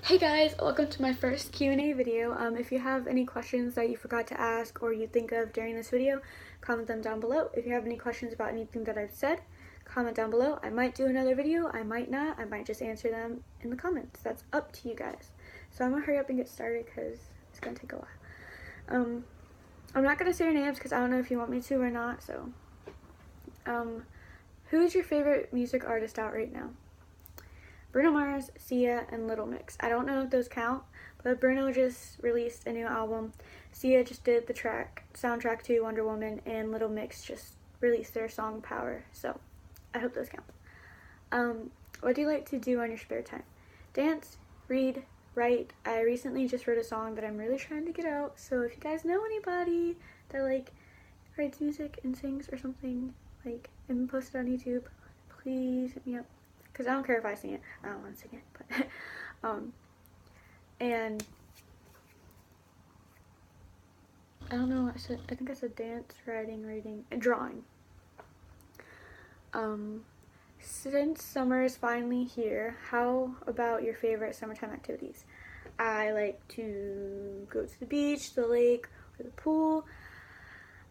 Hey guys, welcome to my first Q&A video. If you have any questions that you forgot to ask or you think of during this video, comment them down below. If you have any questions about anything that I've said, comment down below. I might do another video, I might not, I might just answer them in the comments. That's up to you guys. So I'm gonna hurry up and get started because it's gonna take a while. I'm not gonna say your names because I don't know if you want me to or not, so. Who is your favorite music artist out right now? Bruno Mars, Sia, and Little Mix. I don't know if those count, but Bruno just released a new album. Sia just did the soundtrack to Wonder Woman, and Little Mix just released their song Power. So I hope those count. What do you like to do on your spare time? Dance, read, write. I recently just wrote a song that I'm really trying to get out. So if you guys know anybody that writes music and sings or something and post it on YouTube, please hit me up. Because I don't care if I sing it. I don't want to sing it. But, and I don't know. I think I said dance, writing, reading, and drawing. Since summer is finally here, how about your favorite summertime activities? I like to go to the beach, the lake, or the pool.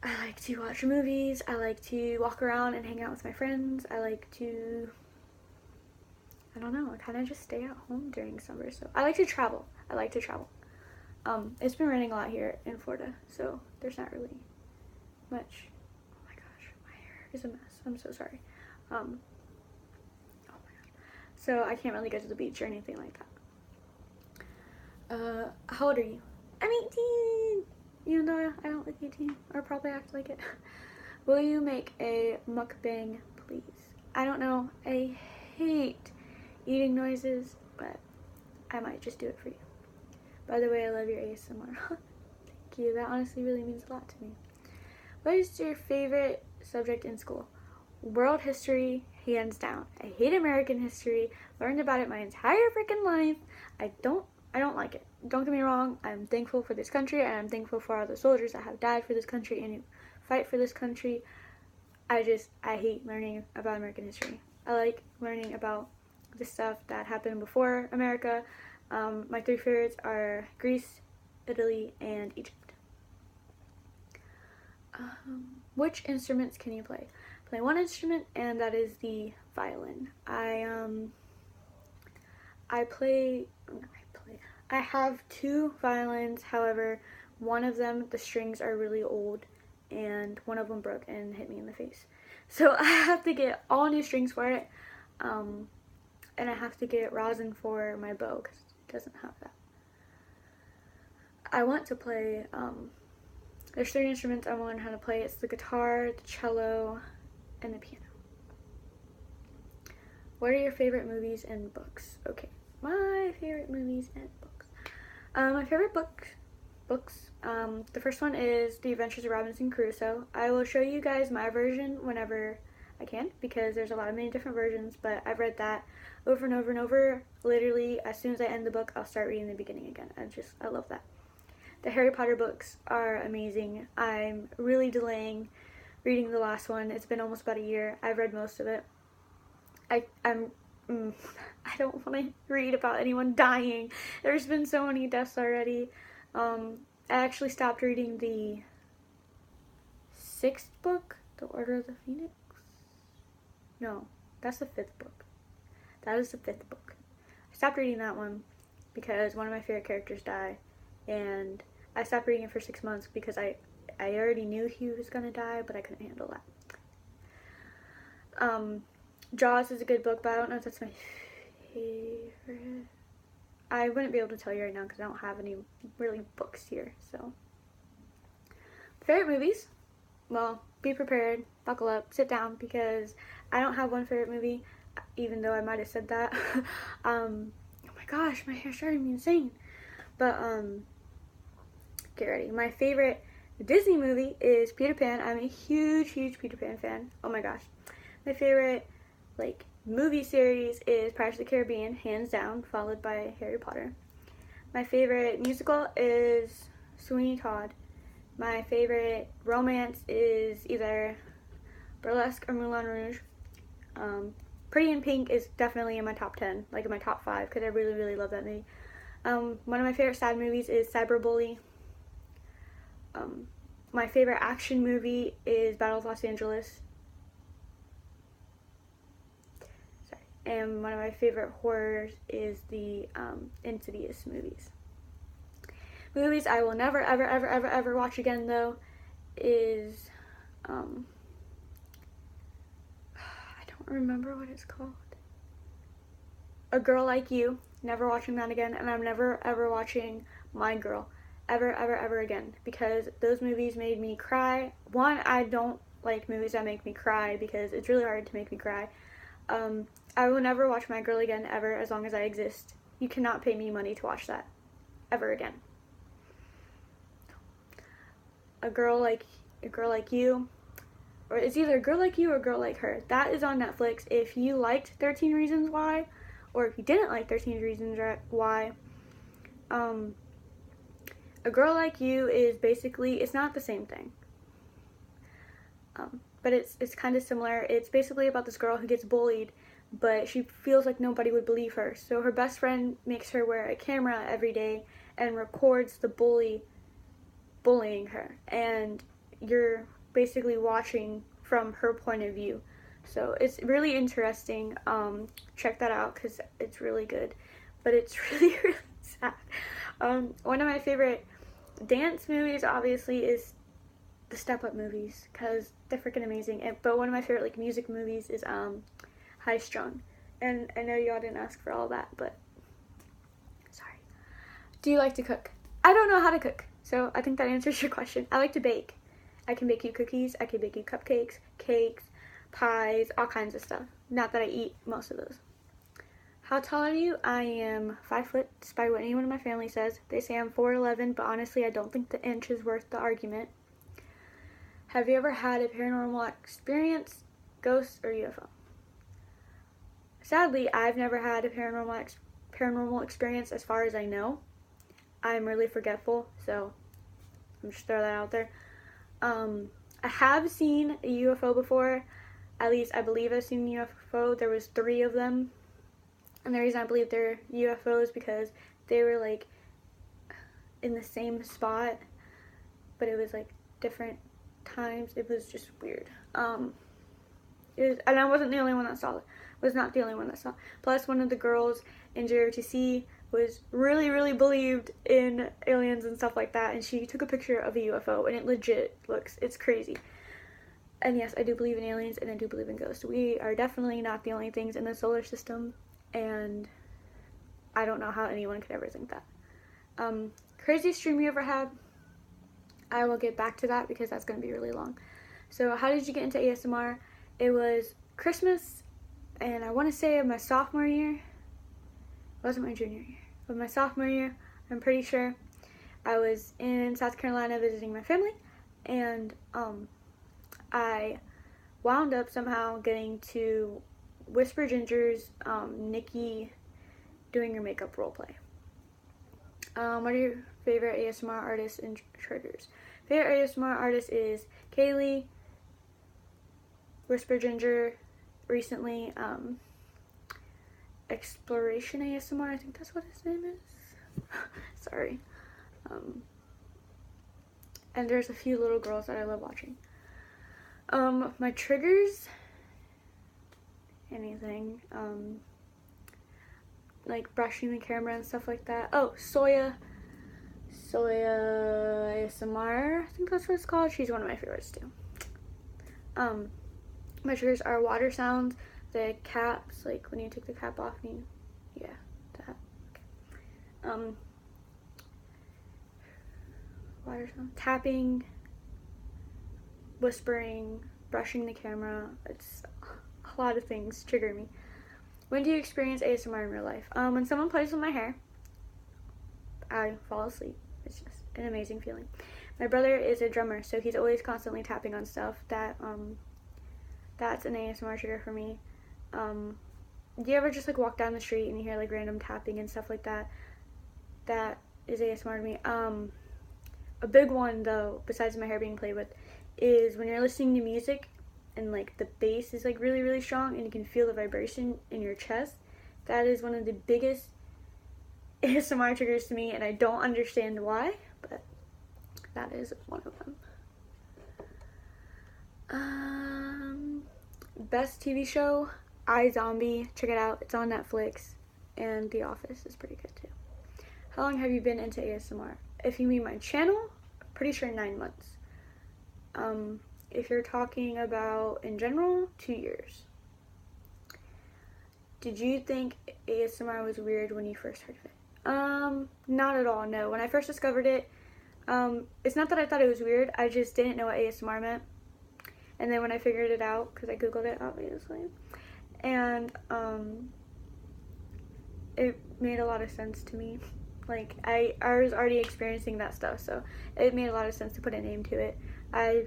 I like to watch movies. I like to walk around and hang out with my friends. I don't know, I kind of just stay at home during summer, so I like to travel. It's been raining a lot here in Florida, so there's not really much. Oh my gosh, my hair is a mess. I'm so sorry. Oh my gosh. So I can't really go to the beach or anything like that. How old are you? I'm 18! Even though I don't look 18, or probably act like it. Will you make a mukbang, please? I don't know. I hate eating noises, but I might just do it for you. By the way, I love your ASMR. Thank you. That honestly really means a lot to me. What is your favorite subject in school? World history, hands down. I hate American history. Learned about it my entire freaking life. I don't like it. Don't get me wrong. I'm thankful for this country, and I'm thankful for all the soldiers that have died for this country and who fight for this country. I hate learning about American history. I like learning about the stuff that happened before America. My three favorites are Greece, Italy, and Egypt. Which instruments can you play? I play one instrument, and that is the violin. I have two violins. However, one of them, the strings are really old, and one of them broke and hit me in the face. So I have to get all new strings for it. And I have to get rosin for my bow because it doesn't have that. I want to play, there's three instruments I want to learn how to play. It's the guitar, the cello, and the piano. What are your favorite movies and books? Okay, my favorite movies and books. My favorite books, the first one is The Adventures of Robinson Crusoe. I will show you guys my version whenever I can because there's many different versions, but I've read that over and over and over. Literally, as soon as I end the book, I'll start reading the beginning again. I love that. The Harry Potter books are amazing. I'm really delaying reading the last one. It's been almost about a year. I've read most of it. I don't want to read about anyone dying. There's been so many deaths already. I actually stopped reading the 6th book, The Order of the Phoenix. No, that's the 5th book. That is the 5th book. I stopped reading that one because one of my favorite characters died, and I stopped reading it for 6 months because I already knew he was gonna die, but I couldn't handle that. Jaws is a good book, but I don't know if that's my favorite. I wouldn't be able to tell you right now because I don't have any really books here, so. Favorite movies? Well, be prepared, buckle up, sit down, because I don't have one favorite movie, even though I might have said that. Oh my gosh, my hair's driving me insane. But, get ready. My favorite Disney movie is Peter Pan. I'm a huge Peter Pan fan. Oh my gosh. My favorite, movie series is Pirates of the Caribbean, hands down, followed by Harry Potter. My favorite musical is Sweeney Todd. My favorite romance is either Burlesque or Moulin Rouge. Pretty in Pink is definitely in my top 10, in my top 5, because I really love that movie. One of my favorite sad movies is Cyberbully. My favorite action movie is Battle of Los Angeles. Sorry. And one of my favorite horrors is the Insidious movies. Movies I will never, ever, ever, ever, ever watch again, though, is, I don't remember what it's called. A Girl Like You. Never watching that again, and I'm never, ever watching My Girl. Ever, ever, ever again, because those movies made me cry. One, I don't like movies that make me cry because it's really hard to make me cry. I will never watch My Girl again, ever, as long as I exist. You cannot pay me money to watch that, ever again. A Girl Like You, or it's either A Girl Like You or A Girl Like Her. That is on Netflix. If you liked 13 Reasons Why, or if you didn't like 13 Reasons Why, A Girl Like You is basically, it's not the same thing, but it's kind of similar. It's basically about this girl who gets bullied, but she feels like nobody would believe her. So her best friend makes her wear a camera every day and records the bullying her, and you're basically watching from her point of view. So it's really interesting. Check that out because it's really good, but it's really, really sad. One of my favorite dance movies, obviously, is the Step Up movies because they're freaking amazing. But one of my favorite music movies is High Strung. And I know y'all didn't ask for all that, but sorry. Do you like to cook? I don't know how to cook, so I think that answers your question. I like to bake. I can bake you cookies. I can bake you cupcakes, cakes, pies, all kinds of stuff. Not that I eat most of those. How tall are you? I am 5 foot, despite what anyone in my family says. They say I'm 4'11", but honestly, I don't think the inch is worth the argument. Have you ever had a paranormal experience, ghost, or UFO? Sadly, I've never had a paranormal experience as far as I know. I'm really forgetful, so I'm just throwing that out there. I have seen a UFO before. At least I believe I've seen a UFO. There was 3 of them. And the reason I believe they're UFOs because they were in the same spot, but it was different times. It was just weird. And I wasn't the only one that saw it. Was not the only one that saw it. Plus, one of the girls in JRTC was really, really believed in aliens and stuff like that, and she took a picture of a UFO, and it legit it's crazy. And yes, I do believe in aliens, and I do believe in ghosts. We are definitely not the only things in the solar system. And I don't know how anyone could ever think that. Craziest dream you ever had? I will get back to that because that's going to be really long. So how did you get into ASMR? It was Christmas, and I want to say my sophomore year. It wasn't my junior year, but my sophomore year, I'm pretty sure. I was in South Carolina visiting my family, and I wound up somehow getting to Whisper Ginger's Nikki doing your makeup roleplay. What are your favorite ASMR artists and triggers? Favorite ASMR artist is Kaylee, Whisper Ginger, recently Exploration ASMR, I think that's what his name is. Sorry. And there's a few little girls that I love watching. My triggers, anything, brushing the camera and stuff like that. Oh, Soya ASMR, I think that's what it's called. She's one of my favorites too. My triggers are water sounds, the caps, when you take the cap off and that. Okay. Water sound, tapping, whispering, brushing the camera. It's a lot of things trigger me. When do you experience ASMR in real life? When someone plays with my hair, I fall asleep. It's just an amazing feeling. My brother is a drummer, so he's always constantly tapping on stuff. That's an ASMR trigger for me. Do you ever just walk down the street and you hear random tapping and stuff like that? That is ASMR to me. A big one though, besides my hair being played with, is when you're listening to music and the bass is really, really strong and you can feel the vibration in your chest. That is one of the biggest ASMR triggers to me, and I don't understand why, but that is one of them. Best TV show, iZombie. Check it out. It's on Netflix. And The Office is pretty good too. How long have you been into ASMR? If you mean my channel, I'm pretty sure 9 months. If you're talking about in general, 2 years. Did you think ASMR was weird when you first heard of it? Not at all, no. When I first discovered it, it's not that I thought it was weird, I just didn't know what ASMR meant. And then when I figured it out, because I googled it obviously, and it made a lot of sense to me. Like, I was already experiencing that stuff, so it made a lot of sense to put a name to it. I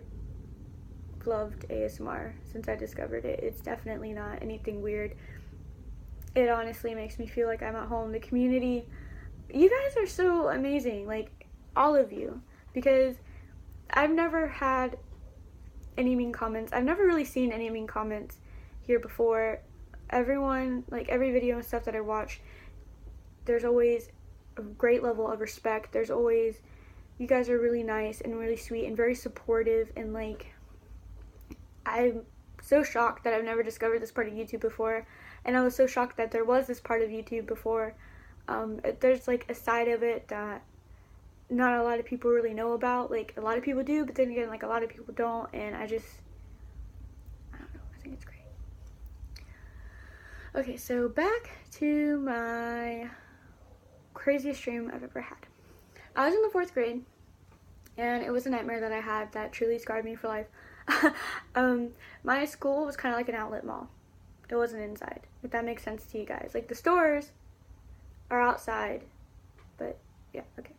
loved ASMR since I discovered it. It's definitely not anything weird. It honestly makes me feel like I'm at home. The community, you guys are so amazing, like, all of you, because I've never had any mean comments. I've never really seen any mean comments here before. Everyone, like, every video and stuff that I watch, there's always a great level of respect. There's always, you guys are really nice and really sweet and very supportive, and like, I'm so shocked that I've never discovered this part of YouTube before, and I was so shocked that there was this part of YouTube before. There's like a side of it that not a lot of people really know about. Like, a lot of people do, but then again, like, a lot of people don't, and I don't know, I think it's great. Okay, so back to my craziest dream I've ever had. I was in the 4th grade, and it was a nightmare that I had that truly scarred me for life. My school was kind of like an outlet mall. It wasn't inside, if that makes sense to you guys. Like, the stores are outside, but yeah, okay.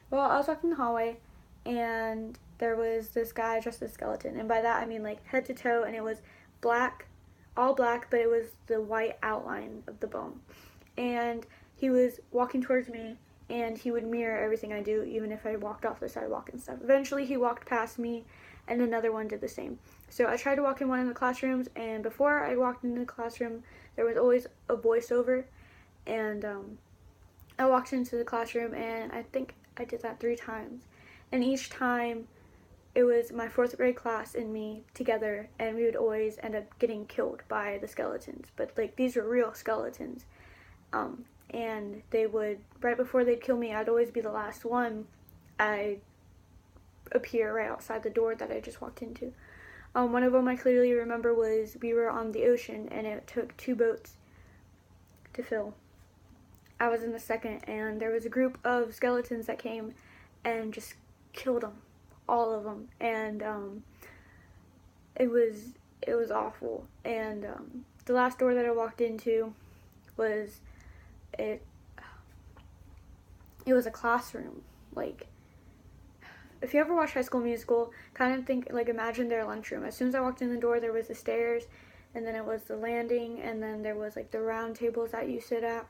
Well, I was walking the hallway, and there was this guy dressed as a skeleton, and by that I mean like head to toe, and it was black, all black, but it was the white outline of the bone. And he was walking towards me, and he would mirror everything I do, even if I walked off the sidewalk and stuff. Eventually he walked past me, and another one did the same. So I tried to walk in one of the classrooms, and before I walked into the classroom, there was always a voiceover, and I walked into the classroom, and I think I did that 3 times. And each time, it was my 4th grade class and me together, and we would always end up getting killed by the skeletons. But, like, these were real skeletons. And they would, right before they'd kill me, I'd always be the last one. I'd appear right outside the door that I just walked into. One of them I clearly remember was we were on the ocean, and it took 2 boats to fill. I was in the second, and there was a group of skeletons that came and just killed them, all of them, and it was awful. And the last door that I walked into was it was a classroom. Like, if you ever watch High School Musical, kind of think, like, imagine their lunchroom. As soon as I walked in the door, there was the stairs, and then it was the landing, and then there was like the round tables that you sit at.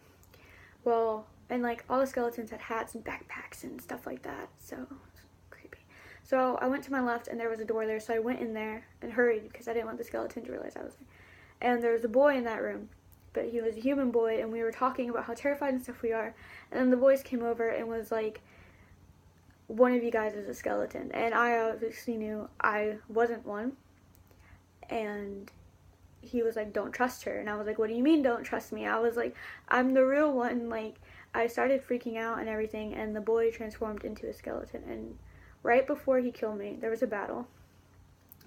Well, and like all the skeletons had hats and backpacks and stuff like that, so it was creepy. So I went to my left, and there was a door there, so I went in there and hurried because I didn't want the skeleton to realize I was there. And there was a boy in that room, but he was a human boy, and we were talking about how terrified and stuff we are, and then the voice came over and was like, one of you guys is a skeleton, and I obviously knew I wasn't one, and he was like, don't trust her. And I was like, what do you mean don't trust me? I was like, I'm the real one. Like, I started freaking out and everything, and the boy transformed into a skeleton. And right before he killed me, there was a battle.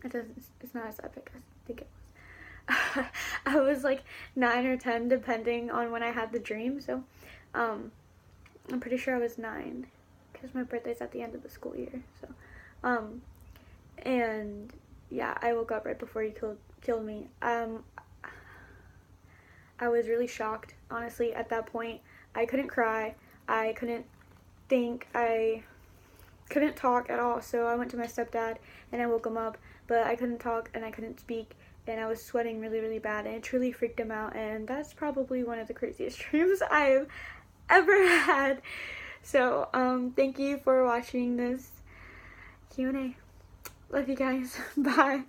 It's not as epic as I think it was. I was like 9 or 10 depending on when I had the dream. So I'm pretty sure I was 9 because my birthday's at the end of the school year. So and yeah, I woke up right before he killed me. I was really shocked, honestly, at that point. I couldn't cry, I couldn't think, I couldn't talk at all, so I went to my stepdad and I woke him up, but I couldn't talk and I couldn't speak, and I was sweating really, really bad, and it truly freaked him out, and that's probably one of the craziest dreams I've ever had. So, thank you for watching this Q&A. Love you guys. Bye.